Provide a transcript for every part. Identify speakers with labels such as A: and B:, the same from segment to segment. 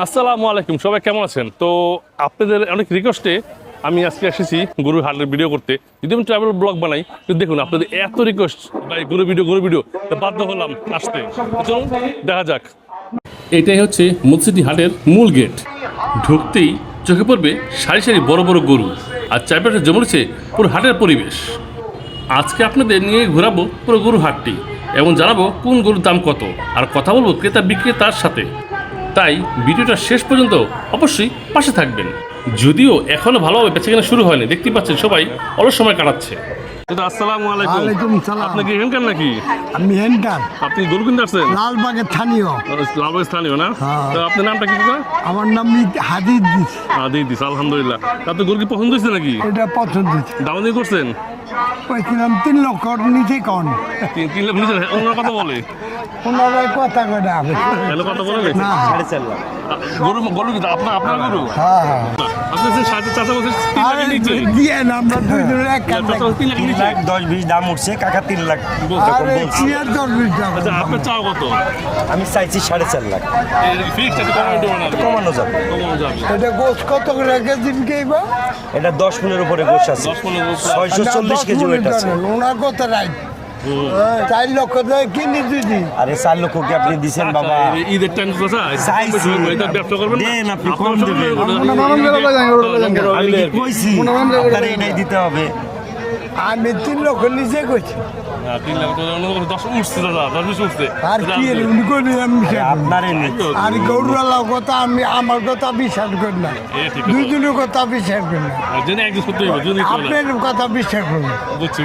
A: আসসালামু আলাইকুম, সবাই কেমন আছেন? তো আপনাদের অনেক রিকোয়েস্টে আমি আজকে এসেছি গরুর হাটের ভিডিও করতে। যদি আমি ট্রাভেল ব্লগ বানাই, কিন্তু দেখুন আপনাদের এত রিকোয়েস্ট ভাই গরু ভিডিও বাধ্য হলাম আসতে। চলুন দেখা যাক। এটাই হচ্ছে মসজিদি হাটের মূল গেট। ঢুকতেই চোখে পড়বে সারি সারি বড় বড় গরু, আর চারপাশে জমেছে পুরো হাটের পরিবেশ। আজকে আপনাদের নিয়ে ঘোরাবো পুরো গরু হাটটি এবং জানাবো কোন গরুর দাম কত, আর কথা বলবো ক্রেতা বিক্রেতার সাথে। তাই ভিডিওটা শেষ পর্যন্ত অবশ্যই পাশে থাকবেন। যদিও এখনো ভালোভাবে বেচাকেনা শুরু হয়নি, দেখতে পাচ্ছেন সবাই অলস সময় কাটাচ্ছে। আসসালামু আলাইকুম।
B: ওয়ালাইকুম সালাম।
A: আপনি কি হেনকার নাকি?
B: আমি হেনকার।
A: আপনি গরু কিনতে আসছেন?
B: লালবাগের স্থানীয়।
A: লালবাগ স্থানীয় না?
B: হ্যাঁ।
A: তো আপনার নামটা কি দাদা?
B: আমার নাম হাদিদ দিস।
A: দিস আলহামদুলিল্লাহ। আপনি গরু কি পছন্দ হয়েছে নাকি?
B: এটা পছন্দ হয়েছে।
A: দাম দিয়ে করছেন?
B: কইছিলাম 3 লক্ষ নিচে কন।
A: 3 লাখ নিচে? অন্য কথা বলে
B: ওনারা কথা কয় না।
A: এলো কথা বলে
B: না
C: 4.5 লাখ।
A: গরু কি আপনার গরু?
B: হ্যাঁ হ্যাঁ।
A: আপনি সাড়ে 4 বছর 3
B: আরে
A: লাখের নিচে?
B: দিয়ে না আমরা দুইজনের এক কাজ।
A: 3 লাখের
C: 3
A: নিচে?
C: লাখ 10-20 দাম উঠছে, কাকা 3 লাখ
B: আরে কি আর দরবিশ
A: আচ্ছা, আপনার চাও কত?
C: আমি চাইছি 4.5 লাখ।
A: ফিক্সড একটু কমানো দেবো না?
C: কমানো যাবে।
A: কমানো যাবে।
B: এটা গোস কত করে কেজি কেইবা?
C: এটা 10 মনের উপরে গোছ আছে,
A: 10-15
C: 640 কেজি ওয়েট আছে।
B: ওনার কত রাইট 4 লক্ষ দিয়ে কিনি দিদি।
C: আরে 4 লক্ষ কি আপনি দিছেন বাবা?
A: ঈদের টাইম তো
C: চাইছি।
A: ব্যবসা করবেন না?
C: দেন, আপনি কম
A: আপনার
C: দেবেন। আমি কি কইছি আপনার এটাই দিতে হবে।
B: আমি 3 লক্ষ নিচে কইছি।
A: 3 লাখ তো 10 উঠছে দাদা, 10 উঠছে।
B: আর কি উনি করি আমি
C: আপনারে নিচ্ছি।
B: আর গরুওয়ালার কথা আমি আমার কথা বিশ্বাস করি না,
A: ঠিক আছে।
B: দুজনের কথা বিশ্বাস করি না,
A: জেনে একদিন সত্যি হইব, যদি
B: আপনার কথা বিশ্বাস করি না।
A: বুঝছি।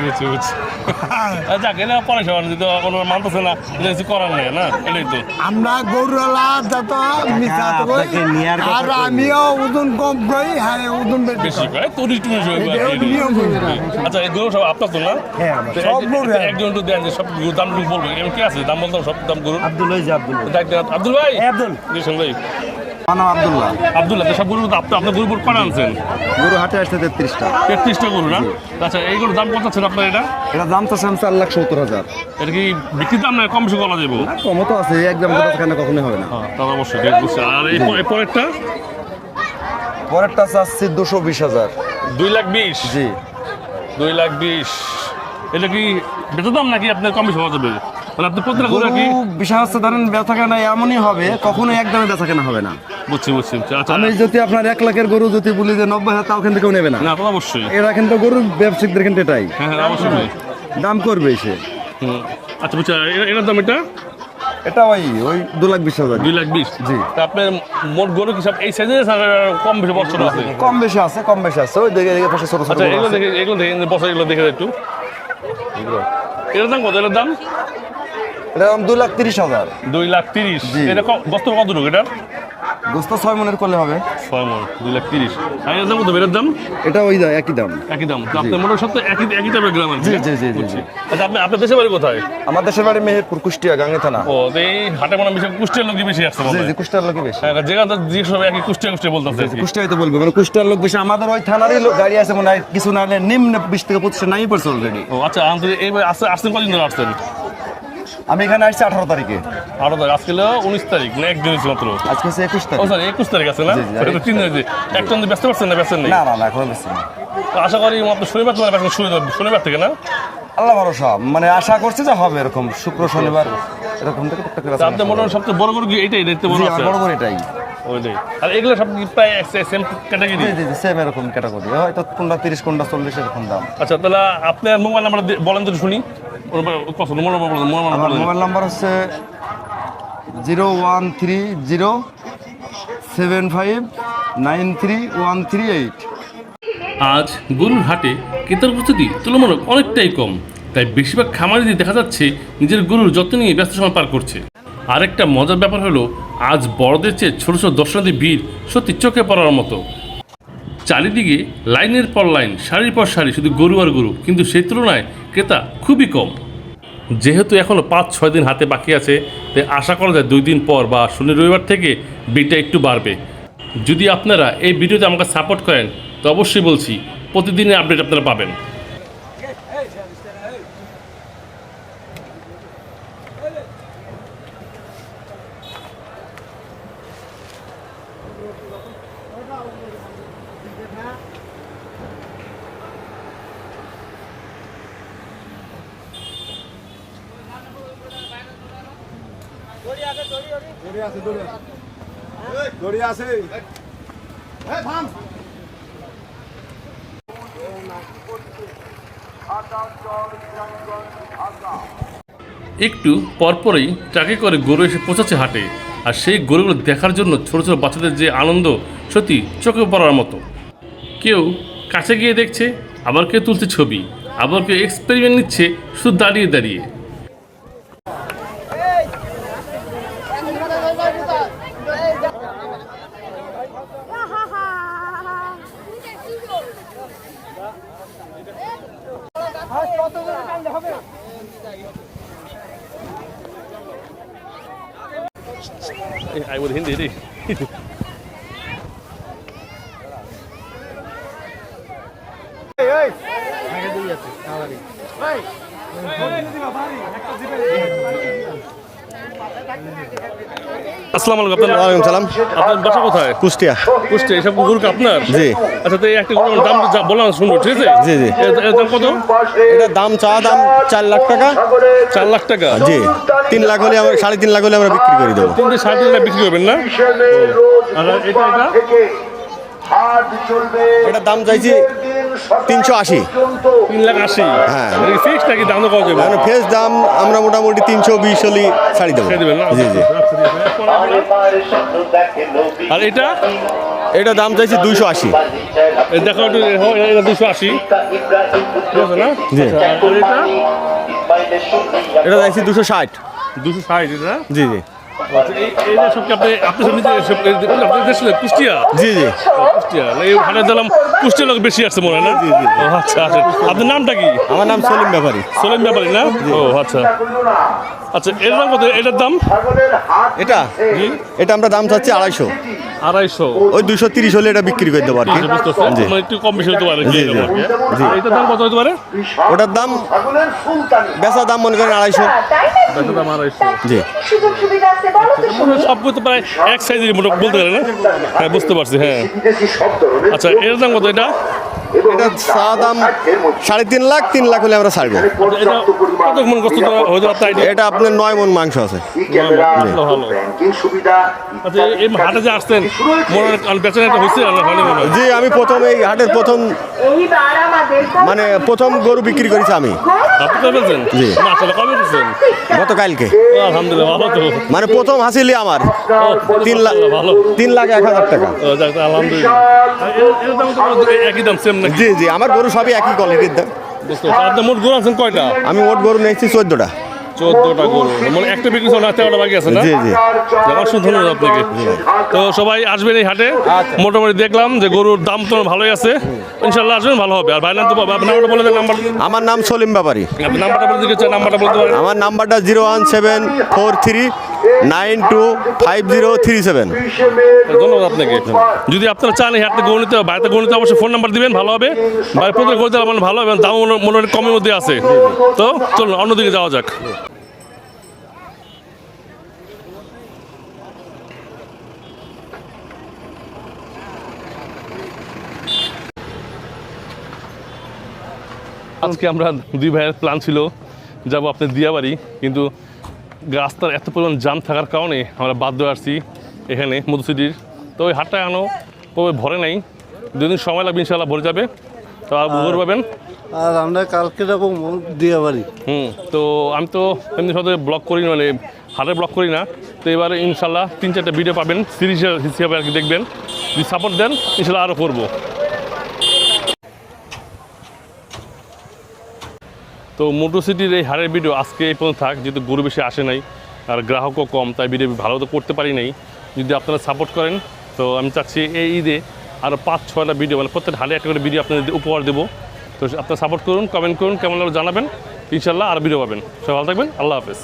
A: যাক, এটা পরে সবার যদি কোনো মানতেছে না, এটা কিছু করার নেই না, এটাই তো।
B: আমরা গরুওয়ালা যত মিথ্যা তো কই,
C: আপনাকে নেয়ার কথা
B: আর
C: কই।
B: আমিও ওজন কম কই, হ্যাঁ ওজন বেশি
A: বেশি
B: কই।
A: করে তোর একটু বেশি হইব আর কি,
B: এটা নিয়ম হইব।
A: আচ্ছা, এই গরু সব আপনার তো না?
C: হ্যাঁ আমার।
A: তো
B: সব গরু
A: একজন একটু দেন যে সব গরুর দাম একটু বলবো, এমন কি আছে দাম বলতাম সব দাম গরু?
C: আব্দুল ওই যে আব্দুল।
A: আব্দুল ভাই,
C: এই আব্দুল।
A: দিয়েছেন ভাই।
C: নাম আব্দুল্লাহ।
A: আব্দুল্লাহ, তো সব গরু আপনার গরু কটা আনছেন?
C: গরু হাটে আসছে 33টা।
A: 33টা গরু না? আচ্ছা, এই গরুর দাম কত ছিল আপনার এটা?
C: এটা দাম তো 4,70,000।
A: এটা কি বিক্রির দাম না কম বেশি করা যাবো?
C: কমও তো আছে, একদম এখানে কখনোই হবে না।
A: হ্যাঁ, তা অবশ্যই ঠিক বুঝছি। আর এই পরেরটা?
C: পরেরটা চাচ্ছি 220,000।
A: 2,20,000?
C: জি।
A: 2,20,000 এটা কি বেচা দাম নাকি আপনার কম বেশি হওয়া যাবে? মানে আপনি প্রতিটা গরু কি?
C: বিষয় হচ্ছে ধরেন বেচা কেনা এমনই হবে, কখনো একদমই বেচা কেনা হবে না।
A: বুঝছি। আচ্ছা,
C: আমি যদি আপনার 1 লাখের গরু যদি বলি যে 90,000, তাও কিন্তু কেউ নেবে না।
A: না তো অবশ্যই।
C: এরা কিন্তু গরু ব্যবসায়িকদের কিন্তু এটাই
A: হ্যাঁ, অবশ্যই।
C: দাম করবে সে।
A: আচ্ছা, বুঝছি। এটার দাম এটা?
C: এটা ওই 2,20,000।
A: 2,20,000?
C: জি।
A: তা আপনার মোট গরু কি সব এই সাইজে কম বেশি বছর আছে?
C: কম বেশি আছে ওই দেখে পাশে ছোট ছোট
A: আচ্ছা,
C: গরু আছে।
A: এগুলো দেখে বছর এগুলো দেখে একটু। এটার দাম কত? এটার দাম
C: এটা দাম 2,30,000।
A: 2,30,000?
C: জি।
A: এটা বস্তু কত ঢুক এটা?
C: গোস্ত 6 মনের করলে হবে।
A: 6 মণ, 2,30,000। আর এর দাম কত? এর দাম
C: এটা ওই একই দাম।
A: একই দাম? তো আপনার মোটর সব তো একই টাইপের গ্রাম আর কি?
C: জি।
A: আচ্ছা, আপনার দেশের বাড়ি কোথায়?
C: আমার দেশের বাড়ি মেহেরপুর, কুষ্টিয়া, গাঙ্গে থানা।
A: ও, তো এই হাটে মনে বেশি কুষ্টিয়ার লোক বেশি আসছে মনে হয়।
C: কুষ্টিয়ার লোকই বেশি।
A: হ্যাঁ, যেখানে তো জিজ্ঞেস হবে একই কুষ্টিয়া বলতেছে আর কি।
C: কুষ্টিয়ায় তো বলবো, মানে কুষ্টিয়ার লোক বেশি। আমাদের ওই থানারই লোক গাড়ি আছে মনে হয়, কিছু না হলে নিম্ন 20 থেকে 25 নাই পড়ছে অলরেডি।
A: ও আচ্ছা, এইবার আসছেন কদিন ধরে আসছেন?
C: আমি এখানে আসছি 18 তারিখে।
A: 18 তারিখ, আজকে হলো 19 তারিখ, না একদিন হয়েছে মাত্র?
C: আজকে হচ্ছে 21
A: ও
C: তারিখ।
A: সরি, 21 তারিখ আছে না?
C: জি,
A: 3 দিন হয়েছে। একটা ব্যস্ত পারছেন না? ব্যস্ত নেই?
C: না এখনো বেশি না।
A: তো আশা করি মাত্র শনিবার তোমার ব্যস্ত শুরু হবে, শনিবার থেকে না?
C: আল্লাহ ভরসা, মানে আশা করছি যে হবে এরকম শুক্র শনিবার এরকম থেকে টুকটাক করে
A: তা আপনার মোটামুটি সবচেয়ে বড় গরু কি এইটাই দেখতে বড়
C: জি,
A: আছে?
C: আমার বড় করে এটাই।
A: ওইটাই। আর এগুলো সব কি প্রায় সেম ক্যাটাগরি?
C: জি সেম এরকম ক্যাটাগরি, হয়তো কোনটা 30 কোনটা 40 এরকম দাম।
A: আচ্ছা, তাহলে আপনার মোবাইল নাম্বার বলেন তো শুনি। কত মোবাইল
C: আমার
A: নাম্বার?
C: মোবাইল নাম্বার হচ্ছে 01307593138।
A: আজ গরুর হাটে ক্রেতার উপস্থিতি তুলনামূলক অনেকটাই কম, তাই বেশিরভাগ খামারিদের দেখা যাচ্ছে নিজের গরুর যত্ন নিয়ে ব্যস্ত সময় পার করছে। আরেকটা মজার ব্যাপার হলো, আজ বড়দের চেয়ে ছোট ছোট দর্শনার্থী ভিড় সত্যি চোখে পড়ার মতো। চারিদিকে লাইনের পর লাইন, সারির পর সারি, শুধু গরু আর গরু, কিন্তু সেই তুলনায় ক্রেতা খুবই কম। যেহেতু এখনও 5-6 দিন হাতে বাকি আছে, তাই আশা করা যায় 2 দিন পর বা শনি রবিবার থেকে ভিড়টা একটু বাড়বে। যদি আপনারা এই ভিডিওতে আমাকে সাপোর্ট করেন, তো অবশ্যই বলছি প্রতিদিনের আপডেট আপনারা পাবেন। একটু পরপরই ট্রাকে করে গরু এসে পৌঁছাচ্ছে হাটে, আর সেই গরুগুলো দেখার জন্য ছোট ছোট বাচ্চাদের যে আনন্দ সত্যি চোখে পড়ার মতো। কেউ কাছে গিয়ে দেখছে, আবার কেউ তুলছে ছবি, আবার কেউ এক্সপেরিমেন্ট নিচ্ছে শুধু দাঁড়িয়ে দাঁড়িয়ে। I would Hindi. আসসালামু আলাইকুম।
D: ওয়ালাইকুম সালাম।
A: আপনার বাসা কোথায়?
D: কুষ্টিয়া।
A: কুষ্টিয়া। এসব গরু কি আপনার?
D: জি।
A: আচ্ছা, তো এই একটা গরুর দাম যা বললাম শুনবো, ঠিক আছে?
D: জি, জি।
A: এর দাম কত?
D: এটার দাম 4 লাখ টাকা।
A: 4 লাখ টাকা?
D: জি। 3 লাখ হলে আমরা 3.5 লাখ হলে আমরা বিক্রি করে দেবো।
A: 3.5 লাখ বিক্রি করবেন না? আর এটা
D: এটার দাম চাইছি 380।
A: 3,80,000?
D: হ্যাঁ।
A: ফিক্সড নাকি দাম কত যাবে?
D: এখন ফেস দাম আমরা মোটামুটি 320 হলে ছাড়ি দেবো।
A: ছেড়ে দেবেন না?
D: জি, জি।
A: আর এটা
D: এটার দাম চাইছি 280।
A: দেখো একটু, এটা 280, ঠিক আছে না?
D: জি।
A: আচ্ছা, আর এটা
D: এটা চাইছি 260।
A: 260, এটা?
D: জি, জি।
A: আচ্ছা, এইটা সব কি আপনি সব নিজে সব আপনাদের দেশে কুষ্টিয়া?
D: জি, জি।
A: কুষ্টিয়া না, এই হাটের দিলাম কুষ্টিয়া লোক বেশি আসছে মনে হয় না? ও আচ্ছা আচ্ছা। আপনার নামটা কি?
D: আমার নাম সলিম ব্যাপারী।
A: সোলেম ব্যাপারী না? ও আচ্ছা আচ্ছা। এর দাম কত? এটার দাম?
D: এটা আমরা দাম চাচ্ছি 250।
A: 250?
D: ওই 230 হলে এটা বিক্রি করে দেবো আর কি। জি।
A: মানে একটু কম বেশি হতে পারে।
D: জি, জি। জি।
A: এটার দাম কত হতে পারে?
D: ওটার দাম বেচা দাম মনে করেন 250।
A: বেচার দাম 250?
D: জি।
A: সব করতে প্রায় এক সাইজের মোটা বলতে পারে না? হ্যাঁ, বুঝতে পারছি। হ্যাঁ, আচ্ছা। এর দাম কত? এটা
D: এটা চা দাম 3.5 লাখ। 3 লাখ হলে আমরা ছাড়বো।
A: এটা কত মন কষ্ট হয়তো আপনার আইডিয়া?
D: এটা আপনার 9 মন মাংস আছে।
A: ভালো। আচ্ছা, এই হাটে যে আসছেন মনে হয় বেচার একটা হয়েছে না? হয়নি মনে হয়?
D: জি, আমি প্রথম এই হাটের মানে প্রথম গরু বিক্রি করেছি আমি
A: আপনি তো বলছেন?
D: জি।
A: মাশাআল্লাহ, কবে বলছেন?
D: গতকালকে।
A: আলহামদুলিল্লাহ, ভালো তো।
D: মানে প্রথম হাসিলি আমার 3 লাখ।
A: ভালো।
D: 3 লাখ 1,000 টাকা।
A: যাক, আলহামদুলিল্লাহ। এর দাম তো একই দাম, সেম নাকি?
D: জি, জি। আমার গরু সবই একই কোয়ালিটির দাম।
A: বুঝতে পারছি। আপনার মোট গরু আছেন কয়টা?
D: আমি মোট গরু নিয়েছি 14টা।
A: 14টা গরু, মানে একটা বিক্রি হলো না, 13টা বাকি আছে না?
D: জি, জি।
A: অসংখ্য ধন্যবাদ আপনাকে। তো সবাই আসবেন এই হাটে। মোটামুটি দেখলাম যে গরুর দাম তো ভালোই আছে। ইনশাল্লাহ আসবেন, ভালো হবে। আর ভাই নাম তো নাম্বারটা বলে দেন।
D: আমার নাম সলিম ব্যাপারী।
A: আপনি নাম্বারটা বলে দিতে চান? নাম্বারটা বলতে পারেন?
D: আমার নাম্বারটা 01743925037।
A: ধন্যবাদ আপনাকে। যদি আপনারা চান এই হাটে গরু নিতে, বাড়িতে গরু নিতে, অবশ্যই ফোন নাম্বার দিবেন, ভালো হবে। বাড়ির প্রতি গরু দিলে মানে ভালো হবে, দাম মোটামুটি কমের মধ্যে আছে। তো চলুন অন্যদিকে যাওয়া যাক। আজকে আমরা দুই ভাইয়ের প্ল্যান ছিল যাবো আপনার দিয়াবাড়ি, কিন্তু রাস্তার এত পরিমাণ জাম থাকার কারণে আমরা বাধ্য আসছি এখানে মধুসিটির। তো ওই হাটটা এখনও ভরে নাই, 2 দিন সময় লাগবে, ইনশাল্লাহ ভরে যাবে। তো আর গরু পাবেন।
B: আর আমরা কালকে যাবো দিয়াবাড়ি।
A: তো আমি তো এমনি সাথে ব্লগ করি, মানে হাটে ব্লগ করি না। তো এবারে ইনশাল্লাহ 3-4টা ভিডিও পাবেন সিরিজ হিসেবে আর কি, দেখবেন। যদি সাপোর্ট দেন ইনশাল্লাহ আরও করবো। তো মোটরসিটির এই হারের ভিডিও আজকে এই পর্যন্ত থাক, যেহেতু গরু বেশি আসে নাই আর গ্রাহকও কম, তাই ভিডিও ভালো তো করতে পারি নাই। যদি আপনারা সাপোর্ট করেন তো আমি চাচ্ছি এই ঈদে আরও 5-6টা ভিডিও, মানে প্রত্যেক হালে একটা করে ভিডিও আপনাদের উপহার দেবো। তো আপনারা সাপোর্ট করুন, কমেন্ট করুন, কেমন লাগলো জানাবেন। ইনশাল্লাহ আর ভিডিও পাবেন। সবাই ভালো থাকবেন। আল্লাহ হাফেজ।